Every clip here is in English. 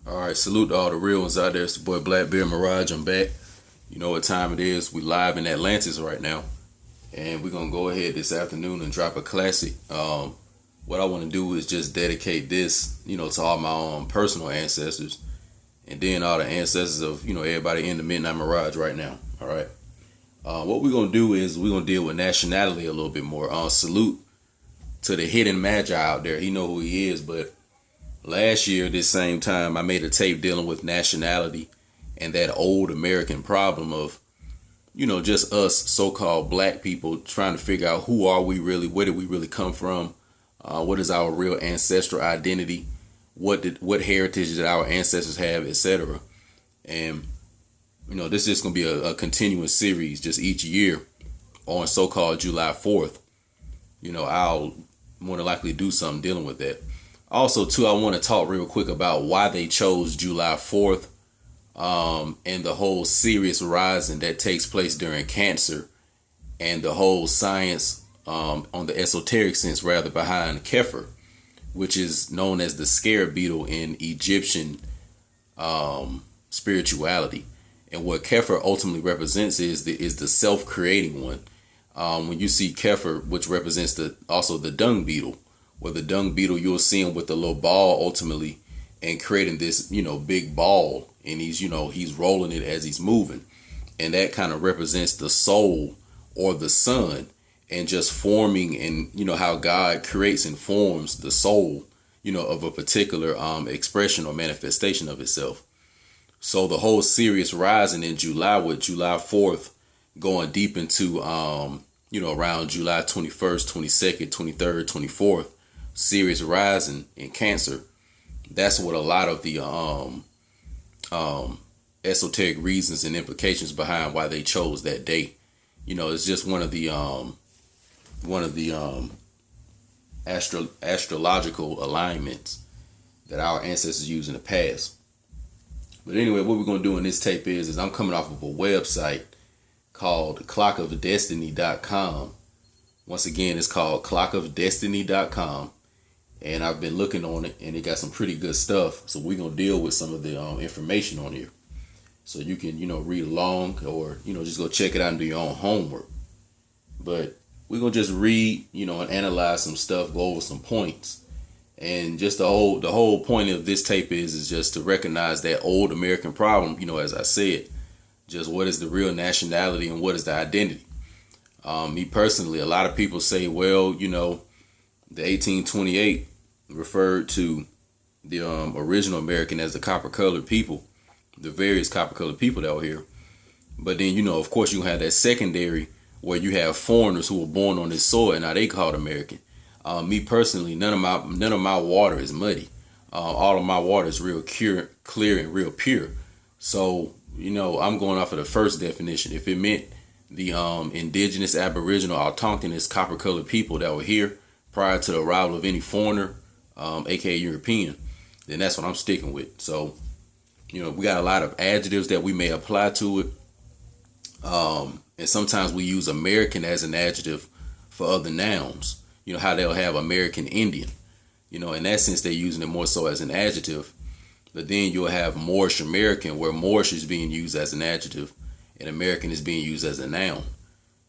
All right, salute to all the real ones out there. It's the boy Blackbeard Mirage. I'm back. You know what time it is. We live in Atlantis right now. And we're going to go ahead this afternoon and drop a classic. What I want to do is just dedicate this, to all my own personal ancestors. And then all the ancestors of, everybody in the Midnight Mirage right now. All right. What we're going to do is we're going to deal with nationality a little bit more. Salute to the hidden magi out there. He know who he is, but last year, this same time, I made a tape dealing with nationality and that old American problem of, just us so-called black people trying to figure out who are we really, where did we really come from, what is our real ancestral identity, what heritage did our ancestors have, etc. And, this is just going to be a continuous series just each year on so-called July 4th. I'll more than likely do something dealing with that. Also, too, I want to talk real quick about why they chose July 4th and the whole Sirius Rising that takes place during Cancer and the whole science on the esoteric sense, rather, behind Kheper, which is known as the scarab beetle in Egyptian spirituality. And what Kheper ultimately represents is the self-creating one. When you see Kheper, which represents also the dung beetle, where the dung beetle, you'll see him with the little ball ultimately and creating this, big ball. And he's rolling it as he's moving. And that kind of represents the soul or the sun and just forming and, how God creates and forms the soul, of a particular expression or manifestation of itself. So the whole Sirius Rising in July with July 4th going deep into, around July 21st, 22nd, 23rd, 24th. Sirius Rising in Cancer. That's what a lot of the esoteric reasons and implications behind why they chose that date. It's just one of the astrological alignments that our ancestors used in the past. But anyway, what we're going to do in this tape is I'm coming off of a website called clockofdestiny.com. Once again, it's called clockofdestiny.com. And I've been looking on it, and it got some pretty good stuff. So we're going to deal with some of the information on here. So you can, read along or, just go check it out and do your own homework. But we're going to just read, and analyze some stuff, go over some points. And just the whole point of this tape is just to recognize that old American problem, as I said, just what is the real nationality and what is the identity. Me personally, a lot of people say, well, the 1828 referred to the original American as the copper-colored people, the various copper-colored people that were here. But then, of course, you have that secondary where you have foreigners who were born on this soil and now they called American. Me personally, none of my water is muddy. All of my water is real clear and real pure. So, I'm going off of the first definition. If it meant the indigenous, aboriginal, autochthonous, copper-colored people that were here prior to the arrival of any foreigner, aka European, then that's what I'm sticking with. So, we got a lot of adjectives that we may apply to it. And sometimes we use American as an adjective for other nouns. How they'll have American Indian. In that sense, they're using it more so as an adjective. But then you'll have Moorish American, where Moorish is being used as an adjective and American is being used as a noun.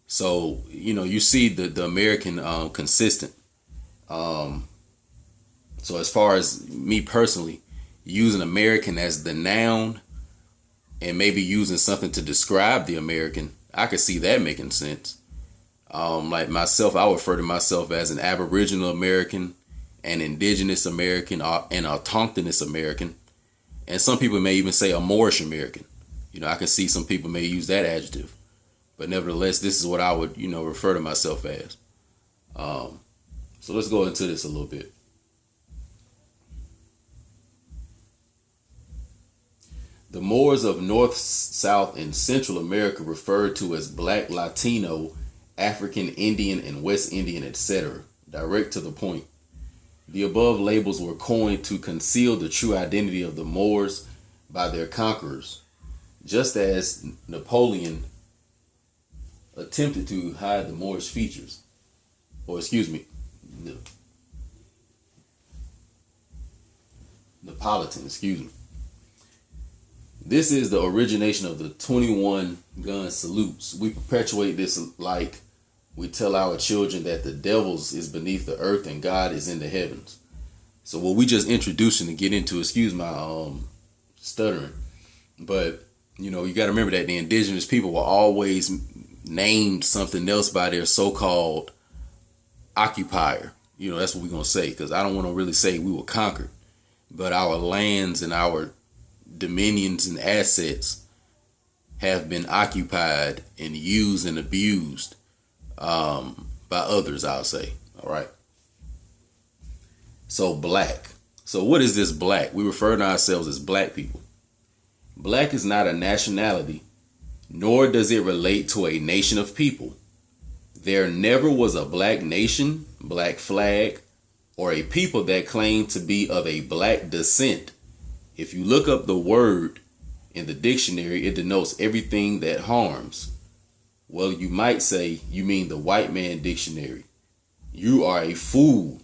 So, you see the American consistent. So as far as me personally, using American as the noun and maybe using something to describe the American, I could see that making sense. Like myself, I refer to myself as an Aboriginal American, an Indigenous American, an autochthonous American. And some people may even say a Moorish American. I can see some people may use that adjective. But nevertheless, this is what I would, refer to myself as. So let's go into this a little bit. The Moors of North, South, and Central America referred to as Black, Latino, African, Indian, and West Indian, etc. Direct to the point. The above labels were coined to conceal the true identity of the Moors by their conquerors, just as Napoleon attempted to hide the Moorish features. Napolitan, This is the origination of the 21 gun salutes. We perpetuate this like we tell our children that the devils is beneath the earth and God is in the heavens. So what we just introducing to get into, excuse my stuttering, but you know, you got to remember that the indigenous people were always named something else by their so-called occupier. You know, that's what we're going to say, because I don't want to really say we were conquered, but our lands and our dominions and assets have been occupied and used and abused by others, I'll say. All right. So black. So what is this black? We refer to ourselves as black people. Black is not a nationality, nor does it relate to a nation of people. There never was a black nation, black flag, or a people that claimed to be of a black descent. If you look up the word in the dictionary, it denotes everything that harms. Well, you might say you mean the white man dictionary. You are a fool.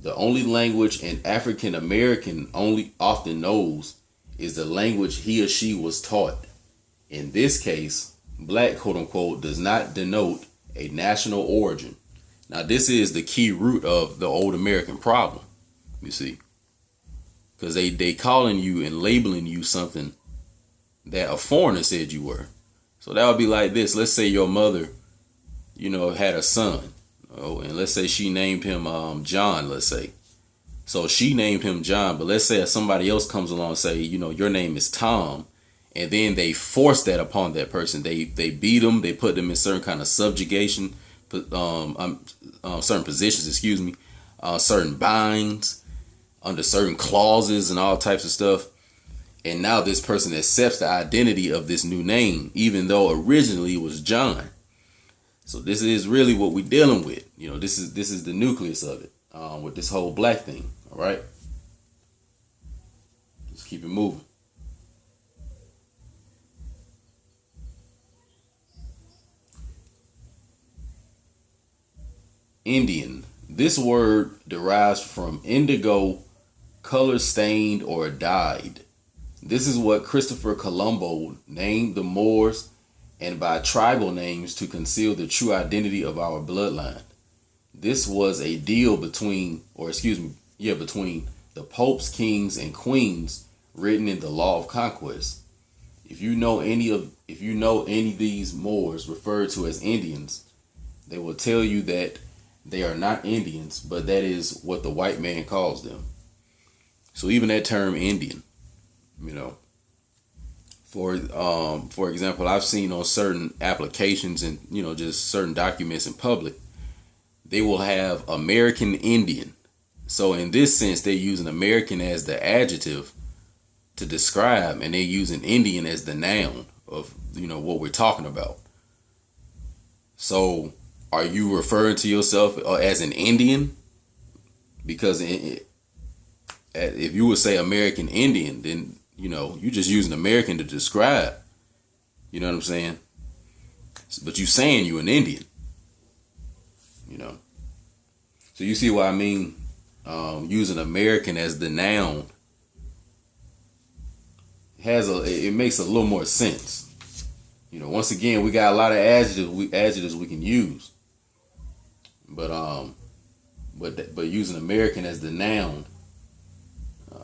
The only language an African American only often knows is the language he or she was taught. In this case, black, quote unquote, does not denote a national origin. Now, this is the key root of the old American problem, you see, because they calling you and labeling you something that a foreigner said you were. So that would be like this. Let's say your mother, you know, had a son, and let's say she named him John, let's say. So she named him John, but let's say if somebody else comes along and say, you know, your name is Tom, and then they force that upon that person. They beat them. They put them in certain kind of subjugation, certain positions, certain binds, under certain clauses and all types of stuff. And now this person accepts the identity of this new name, even though originally it was John. So this is really what we're dealing with. You know, this is the nucleus of it, with this whole black thing. All right. Let's keep it moving. Indian. This word derives from indigo, color stained or dyed. This is what Christopher Colombo named the Moors, and by tribal names to conceal the true identity of our bloodline. This was a deal between the popes, kings, and queens written in the law of conquest. If you know any of these Moors referred to as Indians, they will tell you that they are not Indians, but that is what the white man calls them. So even that term Indian, you know, for example, I've seen on certain applications and, you know, just certain documents in public, they will have American Indian. So in this sense, they're using American as the adjective to describe, and they're using Indian as the noun of, you know, what we're talking about. So are you referring to yourself as an Indian? Because if you would say American Indian, then, you know, you're just using American to describe. You know what I'm saying? But you saying you an Indian. You know. So you see what I mean? Using American as the noun it makes a little more sense. You know, once again, we got a lot of adjectives we can use. But using American as the noun,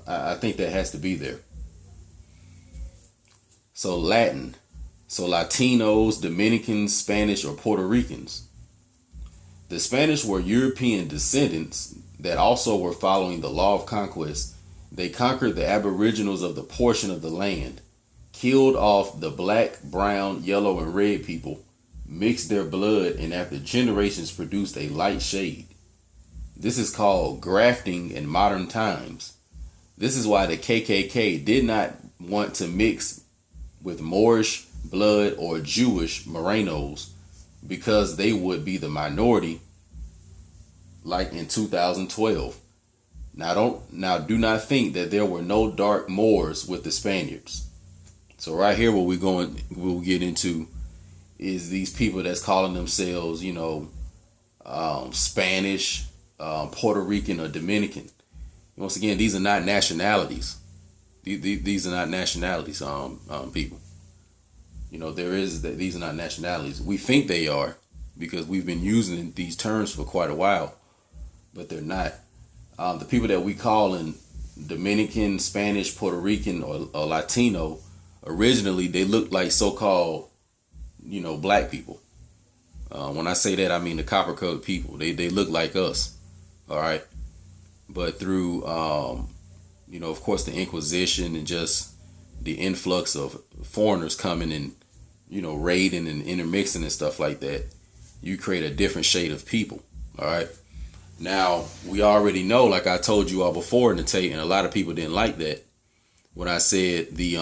I think that has to be there. So Latin. So Latinos, Dominicans, Spanish, or Puerto Ricans. The Spanish were European descendants that also were following the law of conquest. They conquered the aboriginals of the portion of the land, killed off the black, brown, yellow, and red people, mixed their blood, and after generations produced a light shade. This is called grafting in modern times. This is why the KKK did not want to mix with Moorish blood or Jewish Morenos, because they would be the minority, like in 2012. Now do not think that there were no dark Moors with the Spaniards. So right here, what we'll get into is these people that's calling themselves, you know, Spanish, Puerto Rican, or Dominican. Once again, these are not nationalities. These are not nationalities, people. You know, these are not nationalities. We think they are because we've been using these terms for quite a while, but they're not. The people that we call in Dominican, Spanish, Puerto Rican, or Latino, originally they looked like so-called, black people. When I say that, I mean the copper-colored people. They look like us, all right? But through, of course, the Inquisition and just the influx of foreigners coming and, raiding and intermixing and stuff like that, you create a different shade of people, all right? Now, we already know, like I told you all before in the tape, and a lot of people didn't like that, when I said the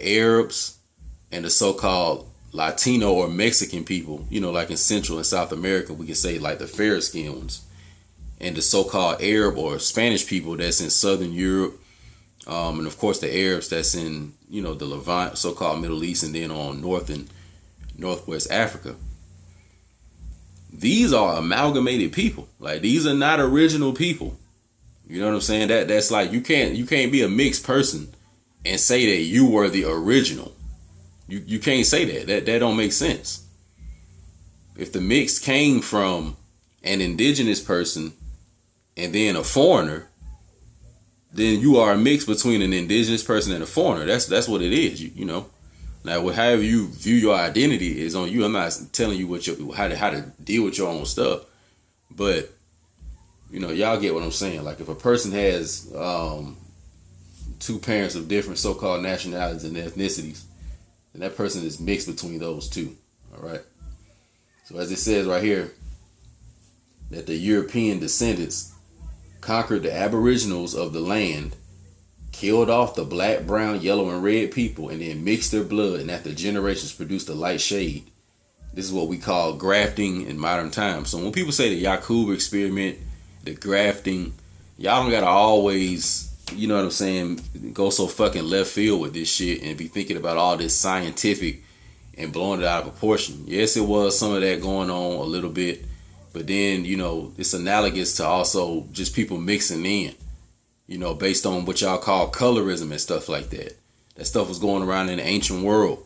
Arabs and the so-called Latino or Mexican people, like in Central and South America, we can say like the fair skinned ones, and the so-called Arab or Spanish people that's in Southern Europe, and of course the Arabs that's in, the Levant, so-called Middle East, and then on North and Northwest Africa. These are amalgamated people. Like, these are not original people. You know what I'm saying? That's like, you can't be a mixed person and say that you were the original. You can't say that. That don't make sense. If the mix came from an indigenous person and then a foreigner, then you are a mix between an indigenous person and a foreigner. That's what it is. Now, however you view your identity is on you. I'm not telling you how to deal with your own stuff, but y'all get what I'm saying. Like, if a person has two parents of different so-called nationalities and ethnicities, then that person is mixed between those two. All right. So as it says right here, that the European descendants conquered the aboriginals of the land, killed off the black, brown, yellow, and red people, and then mixed their blood, and after generations produced a light shade. This is what we call grafting in modern times. So when people say the Yakuba experiment, the grafting, y'all don't gotta always, you know what I'm saying, go so fucking left field with this shit and be thinking about all this scientific and blowing it out of proportion. Yes, it was some of that going on a little bit, but then, it's analogous to also just people mixing in, based on what y'all call colorism and stuff like that. That stuff was going around in the ancient world,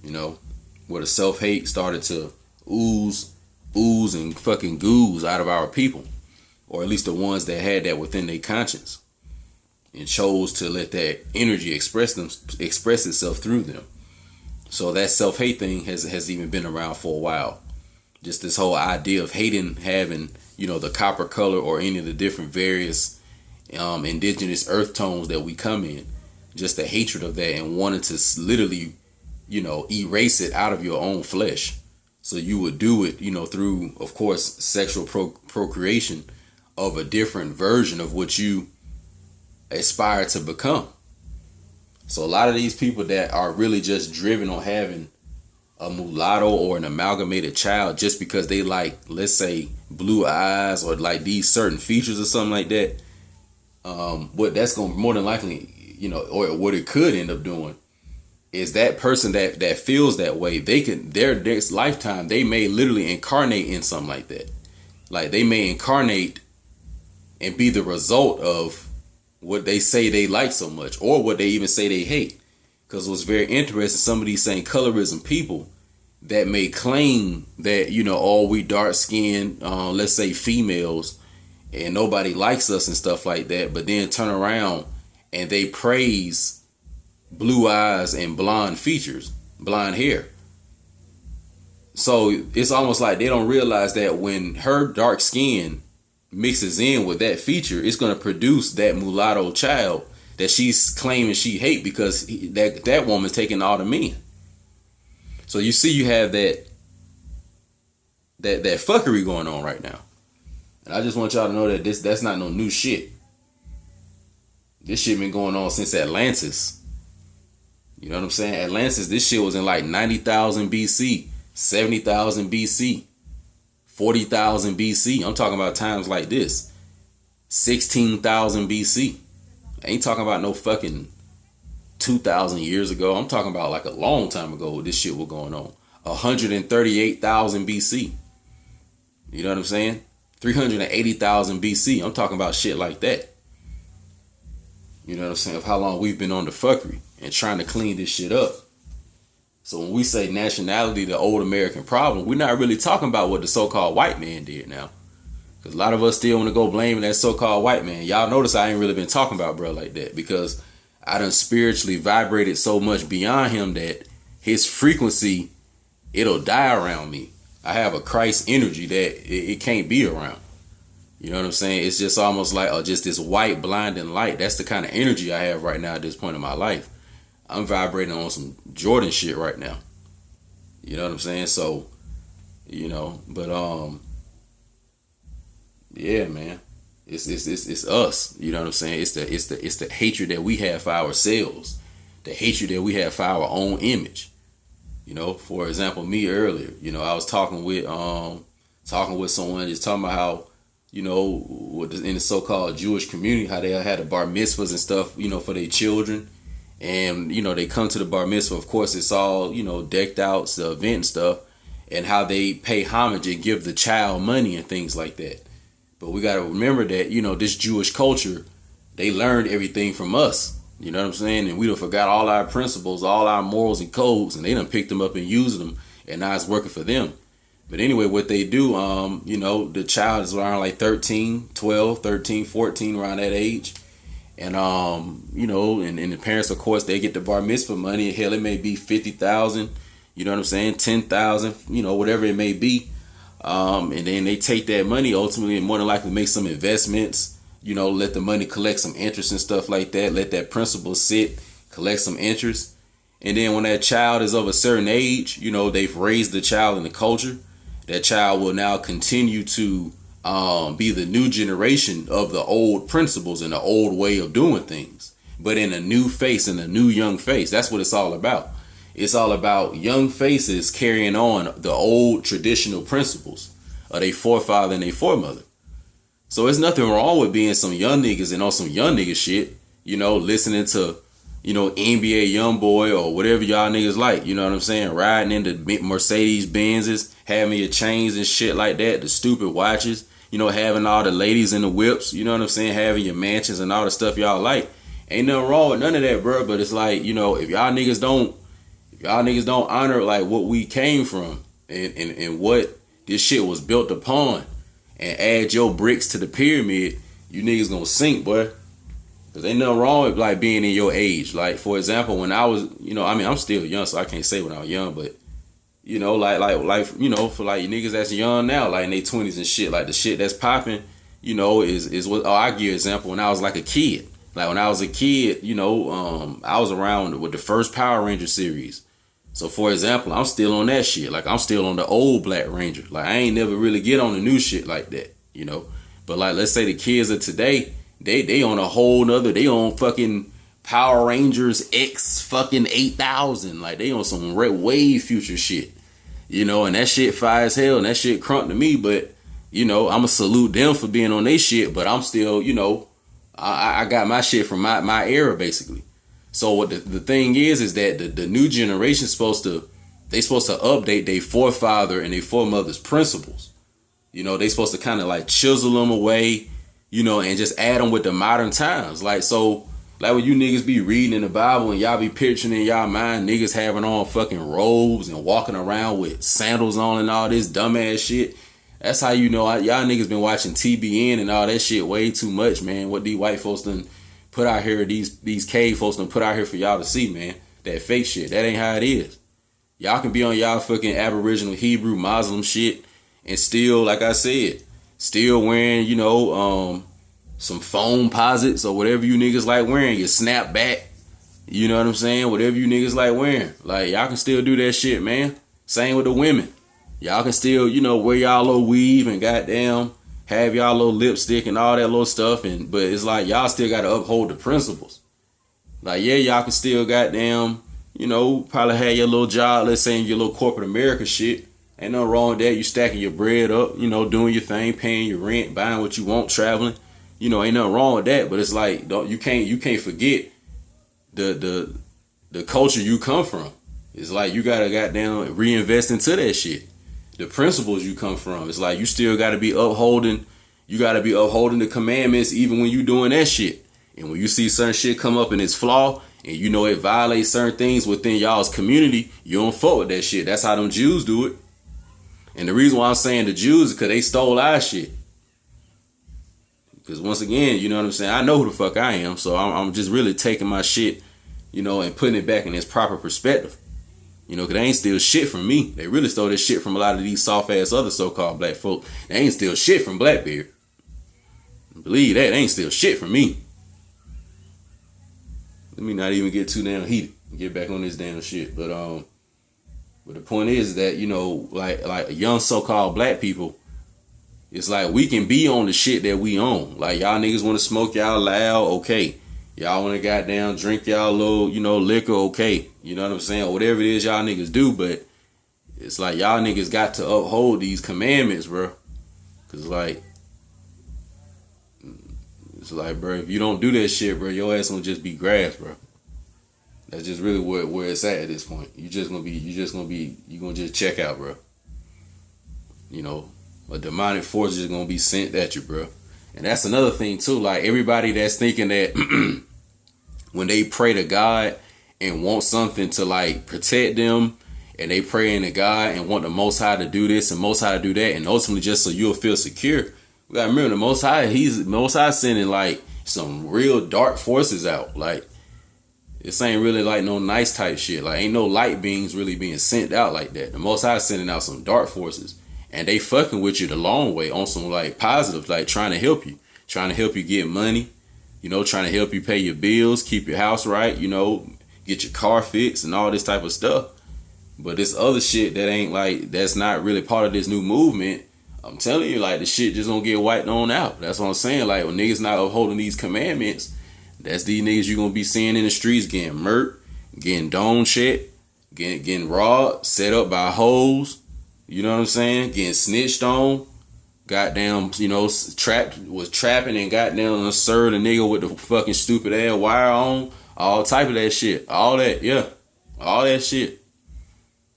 where the self-hate started to ooze and fucking gooze out of our people, or at least the ones that had that within their conscience and chose to let that energy express itself through them. So that self-hate thing has even been around for a while. Just this whole idea of hating having, the copper color or any of the different various indigenous earth tones that we come in, just the hatred of that and wanting to literally, erase it out of your own flesh. So you would do it, through, of course, sexual procreation of a different version of what you aspire to become. So a lot of these people that are really just driven on having a mulatto or an amalgamated child just because they like, let's say, blue eyes or like these certain features or something like that, what that's going to more than likely, or what it could end up doing is that person that feels that way, they can, their next lifetime, they may literally incarnate in something like that. Like, they may incarnate and be the result of what they say they like so much, or what they even say they hate. Because what's very interesting, some of these same colorism people that may claim that, we dark skinned, let's say females, and nobody likes us and stuff like that, but then turn around and they praise blue eyes and blonde features, blonde hair. So it's almost like they don't realize that when her dark skin mixes in with that feature, it's going to produce that mulatto child that she's claiming she hate because that woman's taking all the men. So you see, you have that fuckery going on right now. And I just want y'all to know that that's not no new shit. This shit been going on since Atlantis. You know what I'm saying? Atlantis, this shit was in like 90,000 BC, 70,000 BC, 40,000 BC. I'm talking about times like this. 16,000 BC. I ain't talking about no fucking 2,000 years ago. I'm talking about like a long time ago this shit was going on. 138,000 BC. You know what I'm saying? 380,000 BC. I'm talking about shit like that. You know what I'm saying? Of how long we've been on the fuckery and trying to clean this shit up. So when we say nationality, the old American problem, we're not really talking about what the so-called white man did now. Because a lot of us still want to go blaming that so-called white man. Y'all notice I ain't really been talking about bro like that, because I done spiritually vibrated so much beyond him that his frequency, it'll die around me. I have a Christ energy that it can't be around. You know what I'm saying? It's just almost like just this white blinding light. That's the kind of energy I have right now at this point in my life. I'm vibrating on some Jordan shit right now. You know what I'm saying? So, you know, but yeah, man. It's us. You know what I'm saying? It's the hatred that we have for ourselves. The hatred that we have for our own image. You know, for example, me earlier, you know, I was talking with someone just talking about how, you know, in the so-called Jewish community, how they had the bar mitzvahs and stuff, you know, for their children. And, you know, they come to the bar mitzvah. Of course, it's all, you know, decked out, it's the event and stuff. And how they pay homage and give the child money and things like that. But we got to remember that, you know, this Jewish culture, they learned everything from us. You know what I'm saying? And we done forgot all our principles, all our morals and codes. And they done picked them up and used them. And now it's working for them. But anyway, what they do, you know, the child is around like 13, 14, around that age. And, you know, and the parents, of course, they get the bar mitzvah money. Hell, it may be 50,000, you know what I'm saying? 10,000, you know, whatever it may be. And then they take that money ultimately and more than likely make some investments, you know, let the money collect some interest and stuff like that. Let that principal sit, collect some interest. And then when that child is of a certain age, you know, they've raised the child in the culture. That child will now continue to be the new generation of the old principles and the old way of doing things, but in a new face, in a new young face. That's what it's all about. It's all about young faces carrying on the old traditional principles of their forefather and their foremother. So there's nothing wrong with being some young niggas and on some young nigga shit, you know, listening to, you know, NBA Youngboy or whatever y'all niggas like, you know what I'm saying? Riding into Mercedes Benzes, having your chains and shit like that, the stupid watches, you know, having all the ladies in the whips, you know what I'm saying? Having your mansions and all the stuff y'all like. Ain't nothing wrong with none of that, bro. But it's like, you know, if y'all niggas don't honor like what we came from and what this shit was built upon and add your bricks to the pyramid, you niggas gonna sink, boy. Cause ain't nothing wrong with like being in your age. Like, for example, when I was, you know, I mean, I'm still young, so I can't say when I was young, but you know, like, you know, for like niggas that's young now, like in their 20s and shit, like the shit that's popping, you know, is what, I give you an example. When I was like a kid, like when I was a kid, you know, I was around with the first Power Ranger series. So for example, I'm still on that shit. Like I'm still on the old Black Ranger. Like I ain't never really get on the new shit like that, you know. But like, let's say the kids of today, they on a whole nother, they on fucking Power Rangers X fucking 8000. Like they on some way future shit, you know, and that shit fire as hell and that shit crunk to me. But, you know, I'ma salute them for being on their shit, but I'm still, you know, I got my shit from my era basically. So what the thing is that the new generation supposed to update their forefather and their foremother's principles. You know, they supposed to kind of like chisel them away, you know, and just add them with the modern times. Like, so, like when you niggas be reading in the Bible and y'all be picturing in y'all mind niggas having on fucking robes and walking around with sandals on and all this dumbass shit. That's how you know y'all niggas been watching TBN and all that shit way too much, man. What these white folks done put out here, these cave folks done put out here for y'all to see, man. That fake shit. That ain't how it is. Y'all can be on y'all fucking Aboriginal, Hebrew, Muslim shit and still, like I said, still wearing, you know, some foam posits or whatever you niggas like wearing, your snapback, you know what I'm saying? Whatever you niggas like wearing. Like, y'all can still do that shit, man. Same with the women. Y'all can still, you know, wear y'all little weave and goddamn have y'all little lipstick and all that little stuff. But it's like, y'all still got to uphold the principles. Like, yeah, y'all can still goddamn, you know, probably have your little job, let's say in your little corporate America shit. Ain't nothing wrong with that. You stacking your bread up, you know, doing your thing, paying your rent, buying what you want, traveling. You know, ain't nothing wrong with that. But it's like, you can't forget the culture you come from. It's like you gotta goddamn reinvest into that shit. The principles you come from. It's like you still gotta be upholding. You gotta be upholding the commandments even when you doing that shit. And when you see certain shit come up and it's flaw, and you know it violates certain things within y'all's community, you don't fuck with that shit. That's how them Jews do it. And the reason why I'm saying the Jews is because they stole our shit. Because once again, you know what I'm saying? I know who the fuck I am. So I'm just really taking my shit, you know, and putting it back in its proper perspective. You know, because they ain't steal shit from me. They really stole this shit from a lot of these soft-ass other so-called black folk. They ain't steal shit from Blackbeard. Believe that. They ain't steal shit from me. Let me not even get too damn heated and get back on this damn shit. But the point is that, you know, like young so-called black people, it's like we can be on the shit that we own. Like y'all niggas want to smoke y'all loud, okay. Y'all want to goddamn drink y'all little, you know, liquor, okay. You know what I'm saying? Or whatever it is y'all niggas do, but it's like y'all niggas got to uphold these commandments, bro. Cause like, it's like, bro, if you don't do that shit, bro, your ass gonna just be grass, bro. That's just really where it's at this point. You gonna just check out, bro. You know, a demonic force is gonna be sent at you, bro. And that's another thing too. Like everybody that's thinking that when they pray to God and want something to like protect them, and they pray to God and want the Most High to do this and Most High to do that, and ultimately just so you'll feel secure. We gotta remember the Most High sending like some real dark forces out. Like this ain't really like no nice type shit. Like ain't no light beings really being sent out like that. The Most High sending out some dark forces, and they fucking with you the long way on some like positive, like trying to help you get money, you know, trying to help you pay your bills, keep your house right, you know, get your car fixed and all this type of stuff. But this other shit that ain't like, that's not really part of this new movement, I'm telling you, like the shit just gonna get wiped on out. That's what I'm saying. Like when niggas not upholding these commandments, that's these niggas you gonna be seeing in the streets getting murked, getting dome shit, getting robbed, set up by hoes. You know what I'm saying? Getting snitched on. Goddamn, you know, trapping and goddamn served a nigga with the fucking stupid ass wire on. All type of that shit. All that, yeah. All that shit.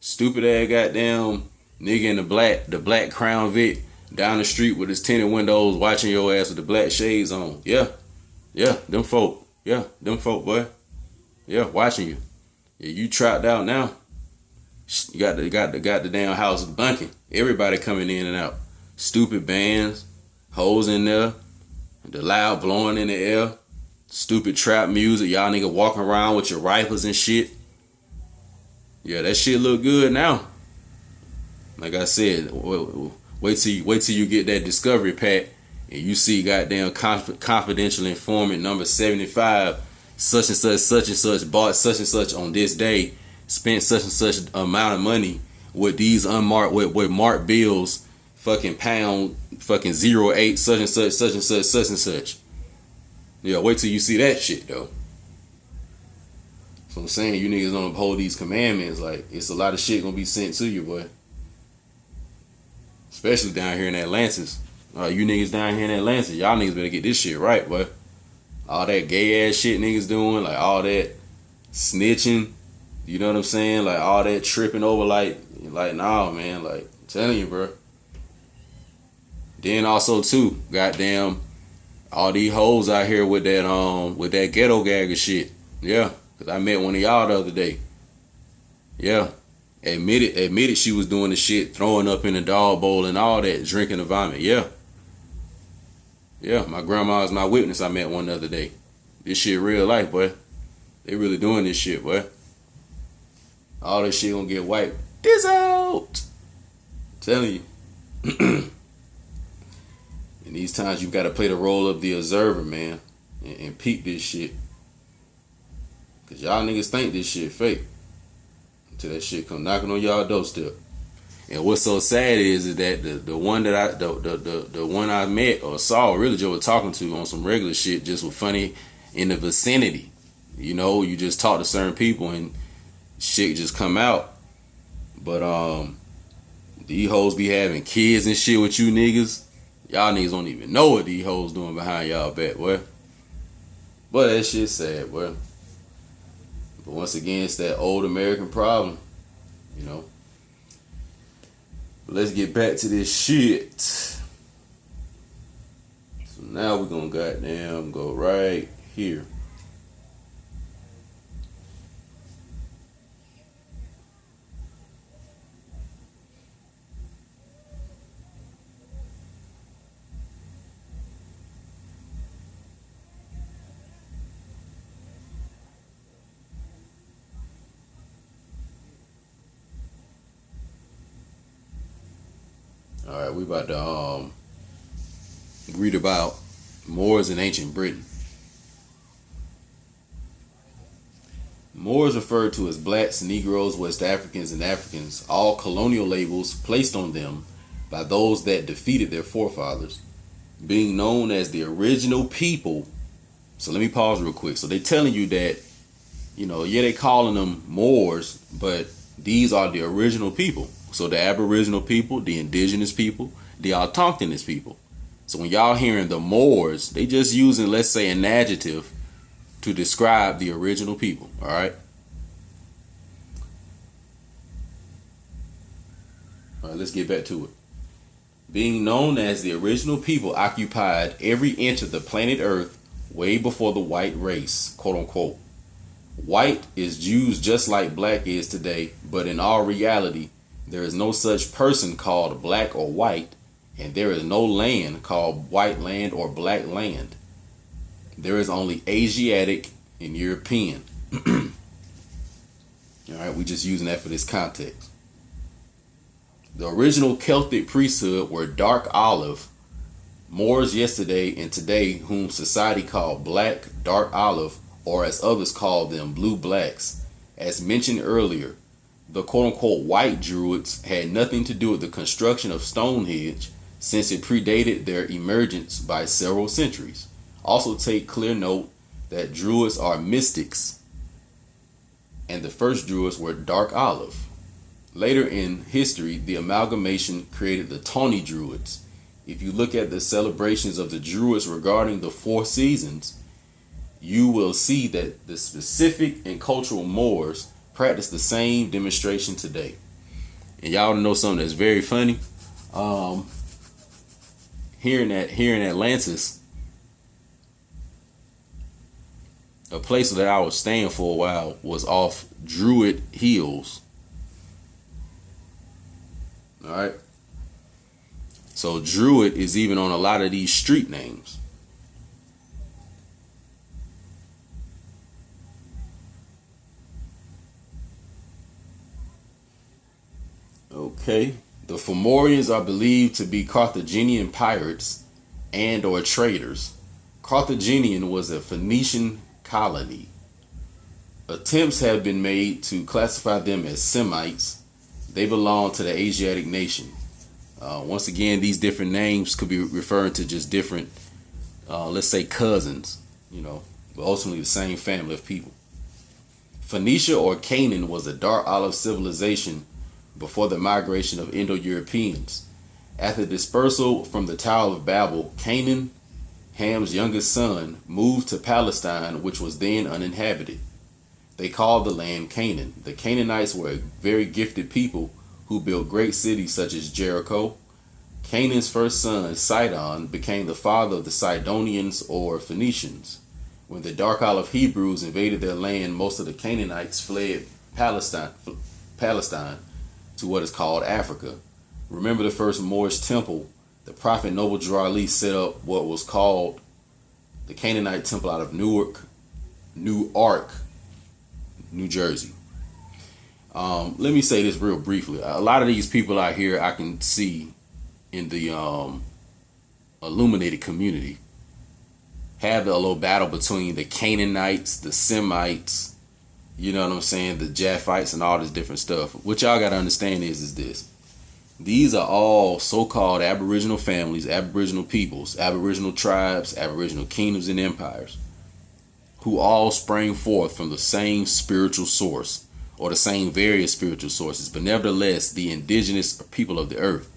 Stupid ass goddamn nigga in the black Crown Vic down the street with his tinted windows watching your ass with the black shades on. Yeah. Yeah, them folk. Yeah, them folk, boy. Yeah, watching you. Yeah, you trapped out now. You got the damn house bunking. Everybody coming in and out. Stupid bands, hoes in there, the loud blowing in the air, stupid trap music. Y'all nigga walking around with your rifles and shit. Yeah, that shit look good now. Like I said, wait till you get that discovery pack and you see goddamn confidential informant number 75, such and such bought such and such on this day, spent such and such amount of money with these unmarked with marked bills, fucking pound fucking 08 such and such. Yeah, wait till you see that shit though. So I'm saying, you niggas don't uphold these commandments, like it's a lot of shit gonna be sent to you, boy. Especially down here in Atlantis. You niggas down here in Atlantis, y'all niggas better get this shit right, boy. All that gay ass shit niggas doing, like all that snitching, you know what I'm saying? Like all that tripping over, like nah, man, like I'm telling you, bro. Then also too, goddamn, all these hoes out here with that ghetto gagger shit. Yeah, cause I met one of y'all the other day. Yeah, admitted she was doing the shit, throwing up in the dog bowl and all that, drinking the vomit. Yeah. Yeah, my grandma is my witness. I met one the other day. This shit real life, boy. They really doing this shit, boy. All this shit gonna get wiped. This out. I'm telling you. In these times, you gotta play the role of the observer, man, and peep this shit. Cause y'all niggas think this shit fake until that shit come knocking on y'all doorstep. And what's so sad is that the one that the one I met or saw really just was talking to on some regular shit just was funny in the vicinity. You know, you just talk to certain people and shit just come out. But these hoes be having kids and shit with you niggas. Y'all niggas don't even know what these hoes doing behind y'all back, boy. But that shit sad, boy. But once again, it's that old American problem, you know. But let's get back to this shit. So now we're gonna goddamn go right here. All right, we about to read about Moors in ancient Britain. Moors referred to as blacks, Negroes, West Africans, and Africans, all colonial labels placed on them by those that defeated their forefathers, being known as the original people. So let me pause real quick. So they're telling you that, yeah, they calling them Moors, but these are the original people. So the Aboriginal people, the Indigenous people, the autochthonous people. So when y'all hearing the Moors, they just using, let's say, an adjective to describe the original people. All right. All right, let's get back to it. Being known as the original people occupied every inch of the planet Earth way before the white race, quote unquote. White is used just like black is today, but in all reality, there is no such person called black or white, and there is no land called white land or black land. There is only Asiatic and European. All right, we just using that for this context. The original Celtic priesthood were dark olive, Moors yesterday and today, whom society called black, dark olive, or as others call them, blue blacks. As mentioned earlier, the quote-unquote white Druids had nothing to do with the construction of Stonehenge, since it predated their emergence by several centuries. Also take clear note that Druids are mystics, and the first Druids were dark olive. Later in history, the amalgamation created the Tawny Druids. If you look at the celebrations of the Druids regarding the 4 seasons, you will see that the specific and cultural Moors practice the same demonstration today. And y'all know something that's very funny. Here in Atlantis, a place that I was staying for a while was off Druid Hills. All right. So Druid is even on a lot of these street names. Okay. The Fomorians are believed to be Carthaginian pirates and or traders. Carthaginian was a Phoenician colony. Attempts have been made to classify them as Semites. They belong to the Asiatic nation. Once again, these different names could be referring to just different, let's say, cousins, but ultimately the same family of people. Phoenicia or Canaan was a dark olive civilization before the migration of Indo-Europeans. After dispersal from the Tower of Babel, Canaan, Ham's youngest son, moved to Palestine, which was then uninhabited. They called the land Canaan. The Canaanites were a very gifted people who built great cities such as Jericho. Canaan's first son, Sidon, became the father of the Sidonians or Phoenicians. When the dark olive Hebrews invaded their land, most of the Canaanites fled Palestine to what is called Africa. Remember the first Moorish temple, the prophet Noble Drew Ali set up what was called the Canaanite temple out of Newark, New Jersey. Let me say this real briefly. A lot of these people out here I can see in the Illuminati community have a little battle between the Canaanites, the Semites, you know what I'm saying, the Japhites and all this different stuff. What y'all got to understand is this. These are all so-called Aboriginal families, Aboriginal peoples, Aboriginal tribes, Aboriginal kingdoms and empires, who all sprang forth from the same spiritual source or the same various spiritual sources, but nevertheless, the indigenous people of the earth.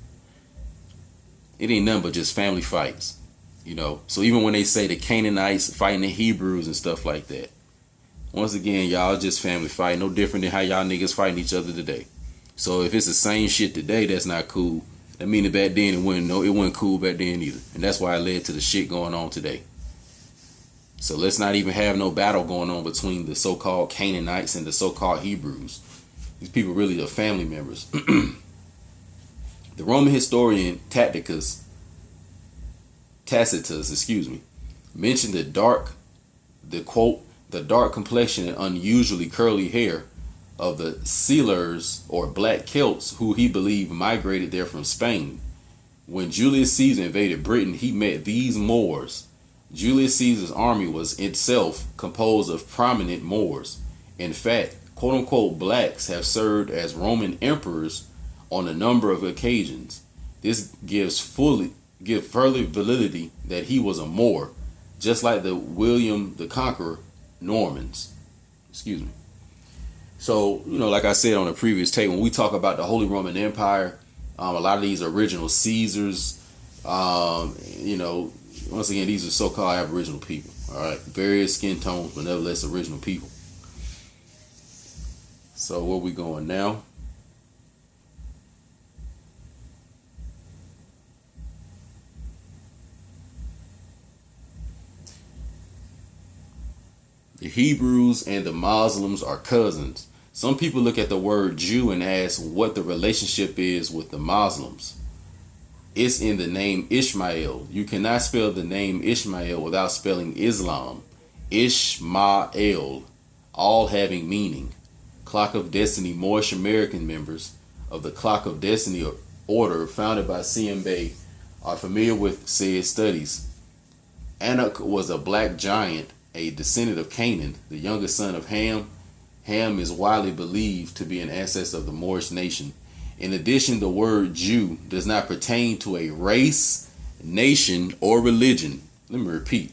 It ain't nothing but just family fights, So even when they say the Canaanites fighting the Hebrews and stuff like that, once again, y'all just family fight, no different than how y'all niggas fighting each other today. So if it's the same shit today that's not cool, that means back then it wasn't cool back then either. And that's why it led to the shit going on today. So let's not even have no battle going on between the so-called Canaanites and the so-called Hebrews. These people really are family members. The Roman historian Tacitus, mentioned the quote, the dark complexion and unusually curly hair of the Sealers or Black Celts, who he believed migrated there from Spain. When Julius Caesar invaded Britain, he met these Moors. Julius Caesar's army was itself composed of prominent Moors. In fact, quote-unquote blacks have served as Roman emperors on a number of occasions. This gives further validity that he was a Moor, just like the William the Conqueror Normans. Excuse me. So, like I said on a previous tape, when we talk about the Holy Roman Empire, a lot of these original Caesars, once again, these are so-called Aboriginal people. All right, various skin tones, but nevertheless original people. So where we going now? The Hebrews and the Moslems are cousins. Some people look at the word Jew and ask what the relationship is with the Moslems. It's in the name Ishmael. You cannot spell the name Ishmael without spelling Islam. Ishmael, all having meaning. Clock of Destiny Moorish American members of the Clock of Destiny order founded by C.M. Bay are familiar with said studies. Anak was a black giant, a descendant of Canaan, the youngest son of Ham. Ham is widely believed to be an ancestor of the Moorish nation. In addition, the word Jew does not pertain to a race, nation, or religion. Let me repeat.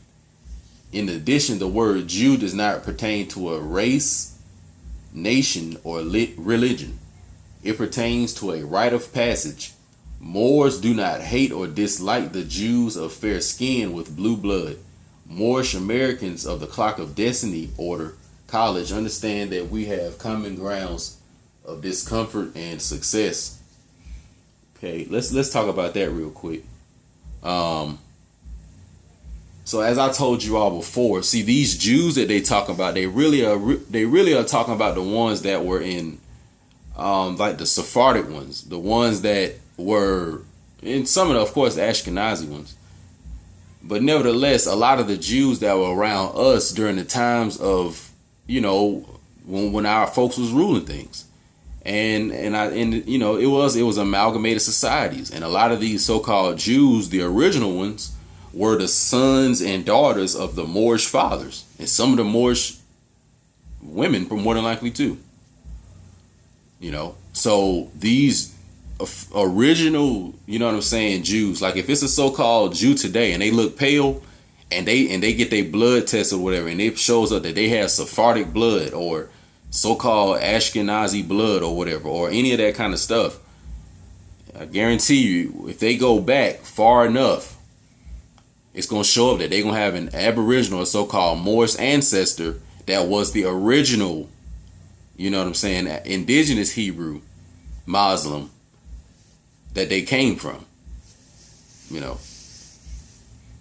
In addition, the word Jew does not pertain to a race, nation, or religion. It pertains to a rite of passage. Moors do not hate or dislike the Jews of fair skin with blue blood. Moorish Americans of the Clock of Destiny Order College understand that we have common grounds of discomfort and success. Okay, let's talk about that real quick. So as I told you all before, see, these Jews that they talk about, they really are talking about the ones that were in like the Sephardic ones, the ones that were in some of the, of course, the Ashkenazi ones. But nevertheless, a lot of the Jews that were around us during the times of, when our folks was ruling things. And it was amalgamated societies, and a lot of these so-called Jews, the original ones, were the sons and daughters of the Moorish fathers, and some of the Moorish women were more than likely too. So these original, Jews, like if it's a so-called Jew today and they look pale, and they get their blood test or whatever, and it shows up that they have Sephardic blood or so-called Ashkenazi blood or whatever, or any of that kind of stuff, I guarantee you, if they go back far enough, it's going to show up that they're going to have an Aboriginal or so-called Moorish ancestor that was the original, indigenous Hebrew Muslim that they came from,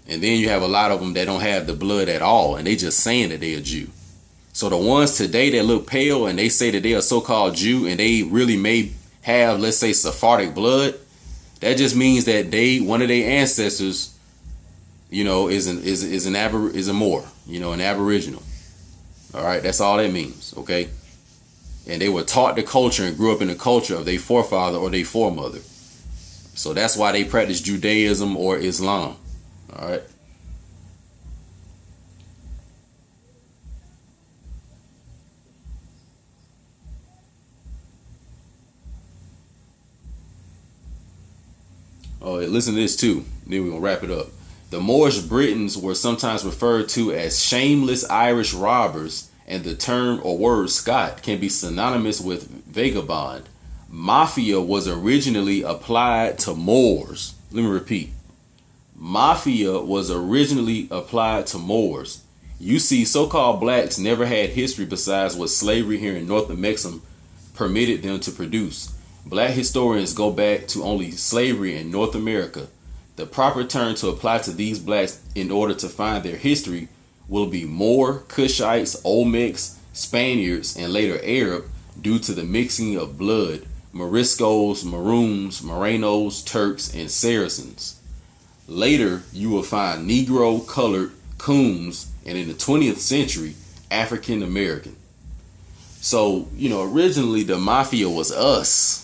And then you have a lot of them that don't have the blood at all, and they just saying that they're a Jew. So the ones today that look pale and they say that they are so-called Jew and they really may have, let's say, Sephardic blood, that just means that one of their ancestors, is a Moor, an Aboriginal. All right, that's all that means, okay? And they were taught the culture and grew up in the culture of their forefather or their foremother. So that's why they practice Judaism or Islam. All right. Oh, listen to this too. Then we're going to wrap it up. The Moorish Britons were sometimes referred to as shameless Irish robbers, and the term or word Scot can be synonymous with vagabond. Mafia was originally applied to Moors. Let me repeat. Mafia was originally applied to Moors. You see, so-called blacks never had history besides what slavery here in North America permitted them to produce. Black historians go back to only slavery in North America. The proper term to apply to these blacks in order to find their history will be Moor, Cushites, Olmecs, Spaniards, and later Arab due to the mixing of blood, Moriscos, Maroons, Morenos, Turks, and Saracens. Later, you will find Negro, colored, Coons, and in the 20th century, African American. So, originally the Mafia was us.